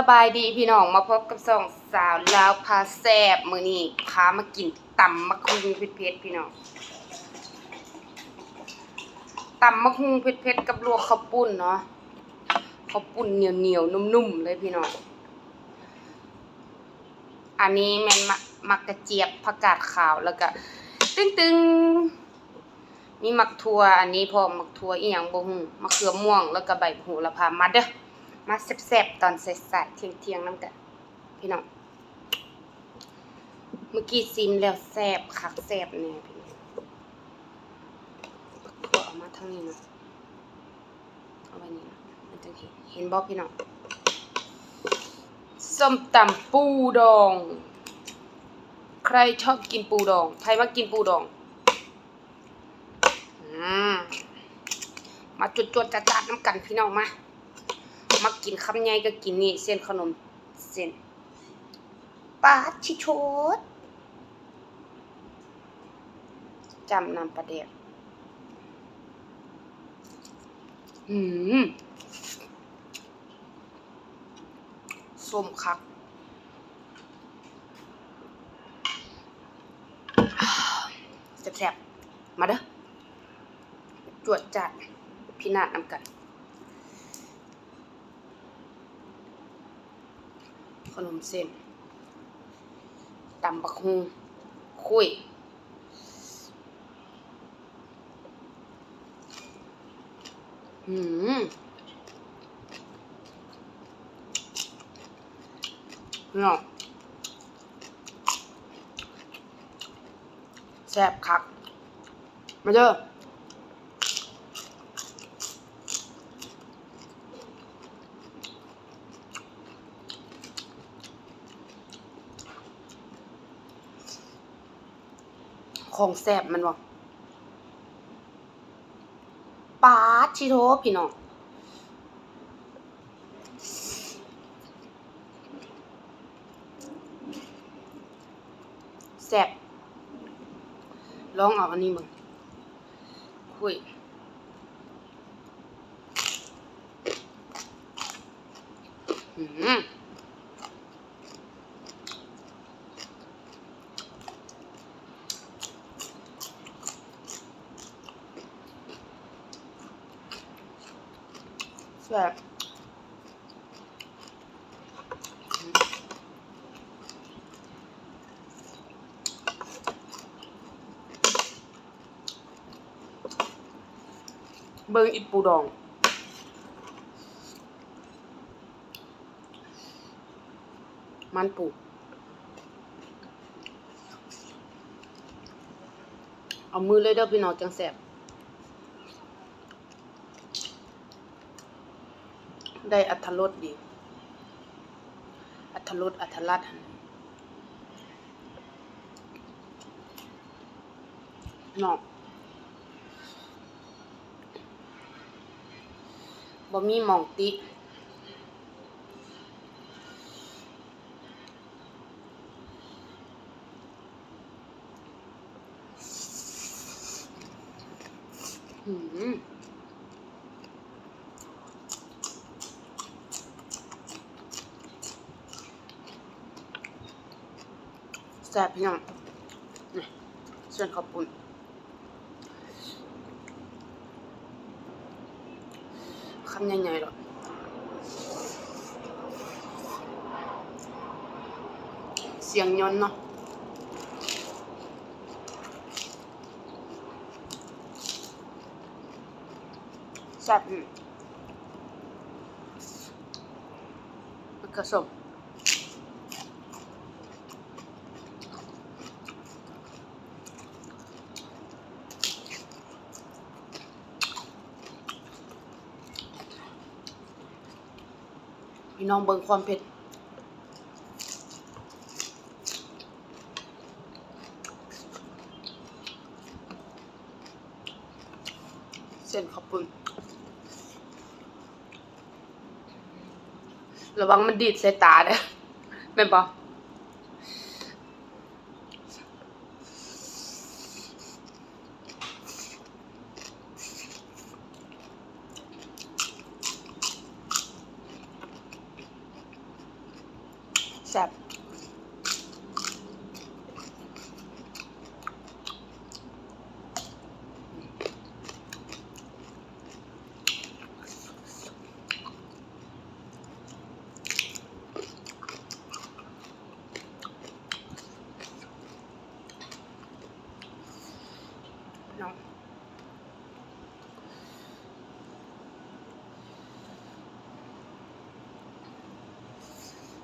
บายดีพี่น้องมาพบกับสองสาวลาวพาแซ่บมื้อนี้พามากินตำมะฮุงเผ็ดๆพี่น้องตำมะฮุงเผ็ดๆกับลวกข้าวปุ้นเนาะข้าวปุ้นเหนียวๆนุ่มๆเลยพี่น้องอันนี้แม่นมักกระเจี๊ยบผักกาดขาวแล้วก็ตึงๆมีมักถั่วอันนี้พอมักถั่วอีหยังบ่ฮู้มะเขือม่วงแล้วก็ใบโหระพามาเด้อมาแซ่บๆตอนสายๆเที่ยงๆนำกันพี่น้องเมื่อกี้ซิมแล้วแซ่บคักแซ่บแน่พี่น้องถั่วออกมาทางนี้นะเอาไว้นี่นะมันจะเห็นบ่พี่น้องส้มตำปูดองใครชอบกินปูดองใครมากินปูดองมาจุดๆจัดๆน้ำกันพี่น้องมากินคำใหญ่ก็กินนี่เส้นขนมเส้นปาชิโชดจำนำประเดี๋ยวส้มคักแซ่บๆมาเด้อจวดจัดพี่นาดนำกันขนมเส้นตำบักฮุงคุยเนาะแซ่บคักมาเด้อของแซ่บมันบ่ปาชิโร่พี่น้องแซ่บลองเอาอันนี้มึงคุยแซ่บเบิ่งอีปูดองมันปูเอามือเลยเด้อพี่น้องจังแซ่บได้อรรถรสดีอรรถรสอรรถรัดเนาะบ่มีหม่องติแซ่บพี่น้องนี่เส้นข้าวปุ้นคำใหญ่ๆหรอเสียงย้อนเนาะแซ่บมันกระสมพี่น้องเบิ่งความเผ็ดเส้นข้าวปุ้นระวังมันดีดใส่ตาเด้อแม่นบ่ แซ่บน้อง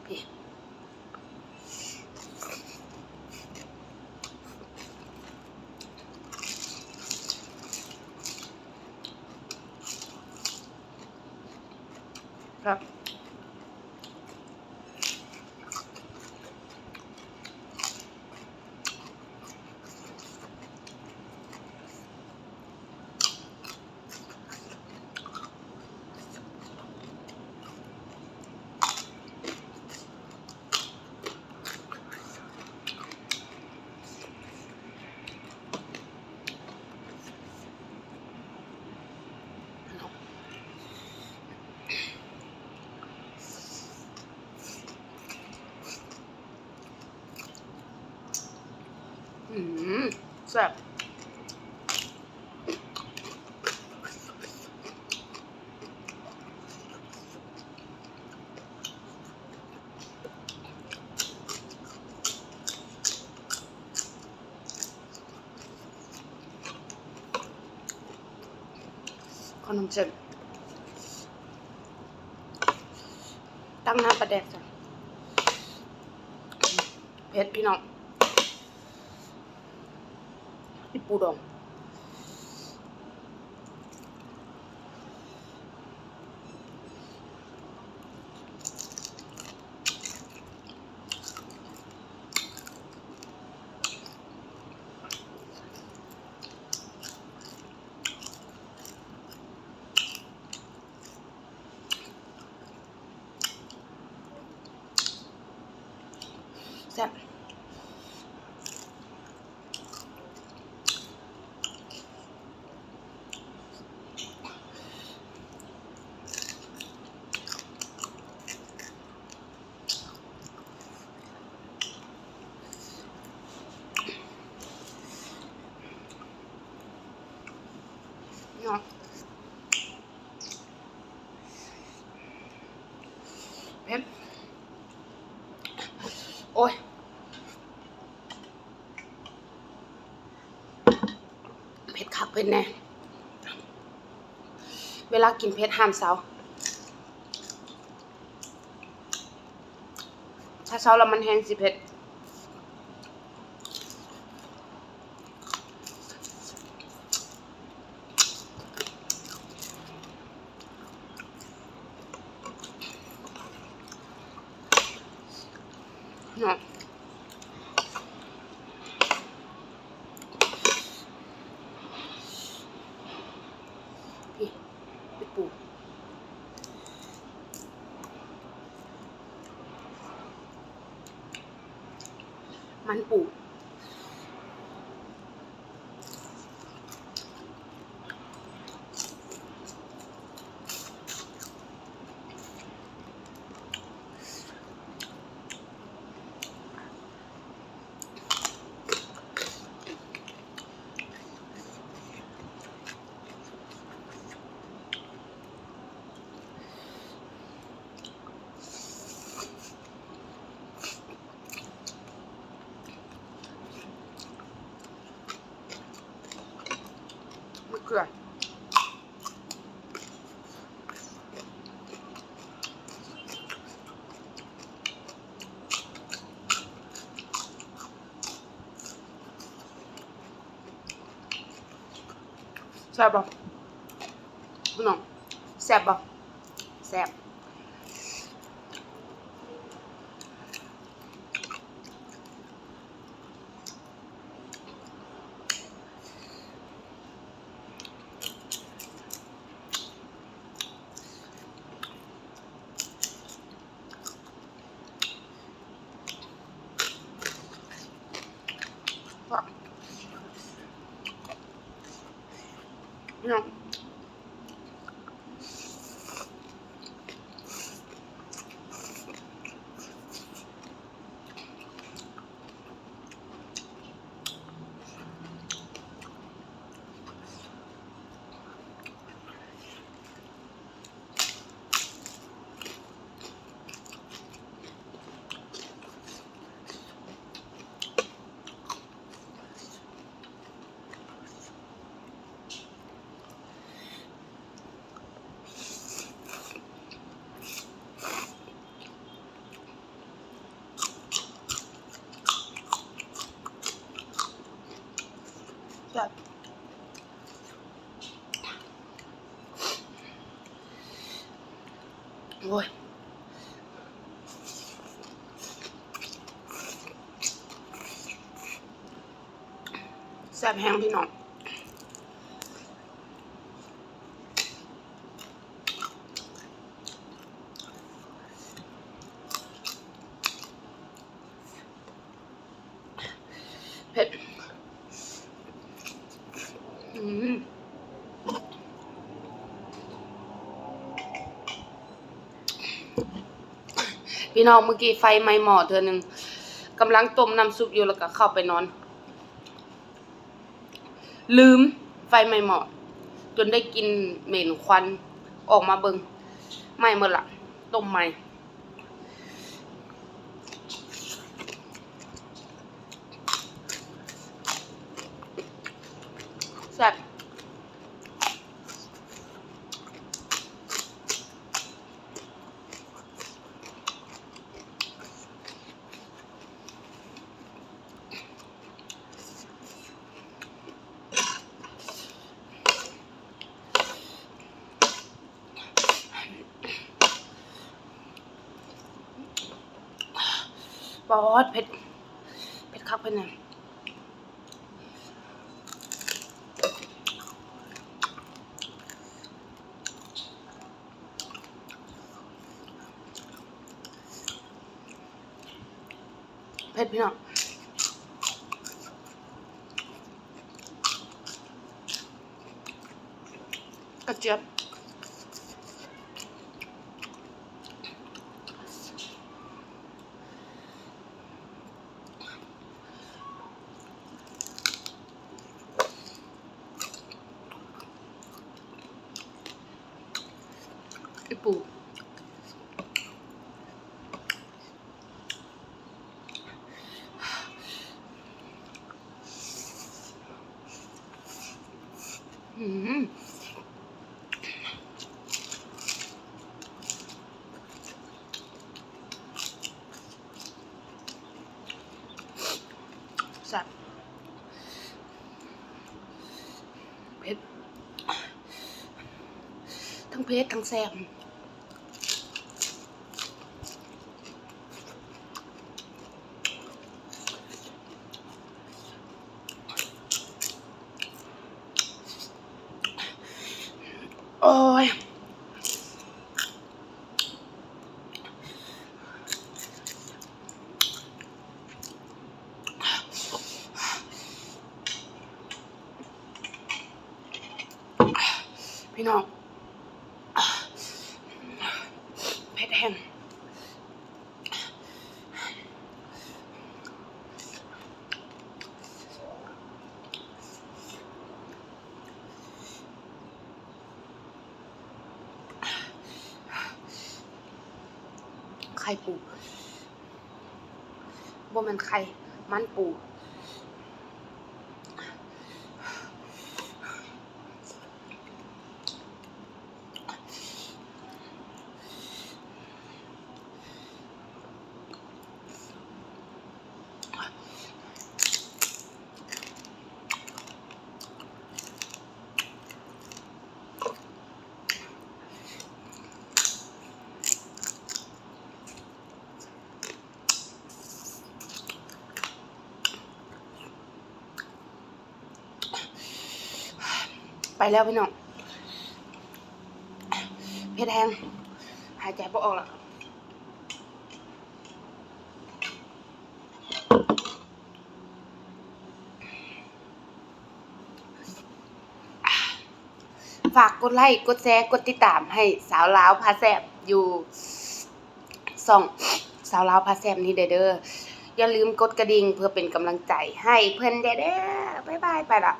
พี่ครับแซ่บขนมเส้นตั้งน้ำปลาแดกจ้ะเผ็ดพี่น้องนี่ปูดองแซ่บเนาะเผ็ดโอ้ยเผ็ดคักเผ็ดแน่เวลากินเผ็ดห้ามเซาถ้าเซาแล้วมันแห้งสิเผ็ดเนาะพี่พี่ปูมันปูมะเขือแซ่บป่ะพี่น้องแซ่บป่ะแซ่บป่ะพี่น้อง โอ้ยแซ่บแห้งพี่น้องเผ็ดพี่น้องเมื่อกี้ไฟไหม้หม้อเธอหนึ่งกำลังต้มน้ำซุปอยู่แล้วก็เข้าไปนอน ลืมไฟไหม้หม้อจนได้กินเหม็นควันออกมาเบิ่งไหม้หมดละต้มใหม่แซ่บปอดเผ็ดเผ็ดคักเผ็ดแน่เผ็ดพี่น้องกระเจี๊ยบไอปูแซ่บเผ็ดทั้งเผ็ดทั้งแซ่บโอ้ยพี่น้องเผ็ดแห้งไข่ปูบ่แม่นไข่มันปูไปแล้วพี่น้องเผ็ดแห้งหายใจบ่ออกละฝากกดไลค์กดแชร์กดติดตามให้สาวลาวพาแซ่บอยู่ส่องสาวลาวพาแซ่บนี้เด้ออย่าลืมกดกระดิ่งเพื่อเป็นกำลังใจให้เพิ่นเด้อบ๊ายบายไปละ